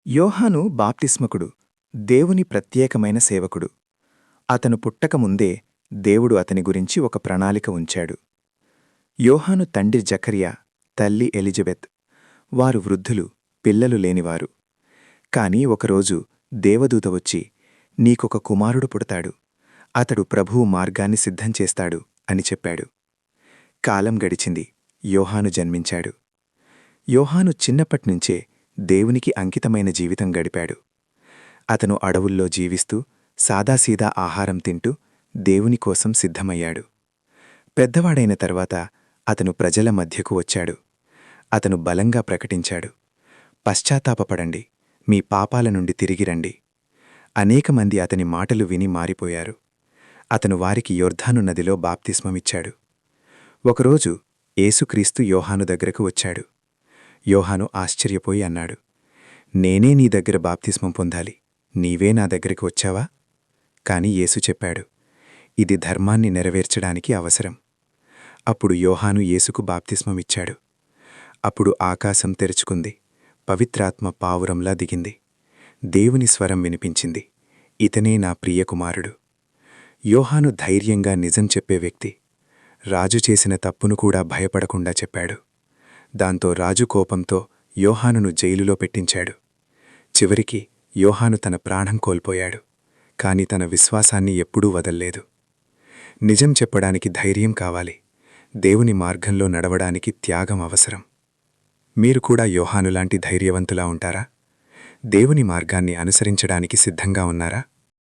యోహాను బాప్తిస్మకుడు దేవుని ప్రత్యేకమైన సేవకుడు. అతను పుట్టకముందే దేవుడు అతని గురించి ఒక ప్రణాళిక ఉంచాడు. యోహాను తండ్రి జకర్యా, తల్లి ఎలిజబెత్. వారు వృద్ధులు, పిల్లలు లేనివారు. కాని ఒకరోజు దేవదూత వచ్చి, నీకొక కుమారుడు పుడతాడు, అతడు ప్రభువు మార్గాన్ని సిద్ధం చేస్తాడు అని చెప్పాడు. కాలం గడిచింది. యోహాను జన్మించాడు. యోహాను చిన్నప్పట్నుంచే దేవునికి అంకితమైన జీవితం గడిపాడు. అతను అడవుల్లో జీవిస్తూ సాదాసీదా ఆహారం తింటూ దేవుని కోసం సిద్ధమయ్యాడు. పెద్దవాడైన తర్వాత అతను ప్రజల మధ్యకు వచ్చాడు. అతను బలంగా ప్రకటించాడు, పశ్చాత్తాపపడండి, మీ పాపాల నుండి తిరిగిరండి. అనేకమంది అతని మాటలు విని మారిపోయారు. అతను వారికి యొర్దాను నదిలో బాప్తిస్మమిచ్చాడు. ఒకరోజు యేసుక్రీస్తు యోహాను దగ్గరకు వచ్చాడు. యోహాను ఆశ్చర్యపోయి అన్నాడు, నేనే నీ దగ్గర బాప్తిస్మం పొందాలి, నీవే నా దగ్గరికి వచ్చావా? కాని యేసు చెప్పాడు, ఇది ధర్మాన్ని నెరవేర్చడానికి అవసరం. అప్పుడు యోహాను యేసుకు బాప్తిస్మమిచ్చాడు. అప్పుడు ఆకాశం తెరుచుకుంది. పవిత్రాత్మ పావురంలా దిగింది. దేవుని స్వరం వినిపించింది, ఇతనే నా ప్రియకుమారుడు. యోహాను ధైర్యంగా నిజం చెప్పే వ్యక్తి. రాజు చేసిన తప్పును కూడా భయపడకుండా చెప్పాడు. దాంతో రాజు కోపంతో యోహానును జైలులో పెట్టించాడు. చివరికి యోహాను తన ప్రాణం కోల్పోయాడు. కాని తన విశ్వాసాన్ని ఎప్పుడూ వదల్లేదు. నిజం చెప్పడానికి ధైర్యం కావాలి. దేవుని మార్గంలో నడవడానికి త్యాగం అవసరం. మీరు కూడా యోహానులాంటి ధైర్యవంతులా ఉంటారా? దేవుని మార్గాన్ని అనుసరించడానికి సిద్ధంగా ఉన్నారా?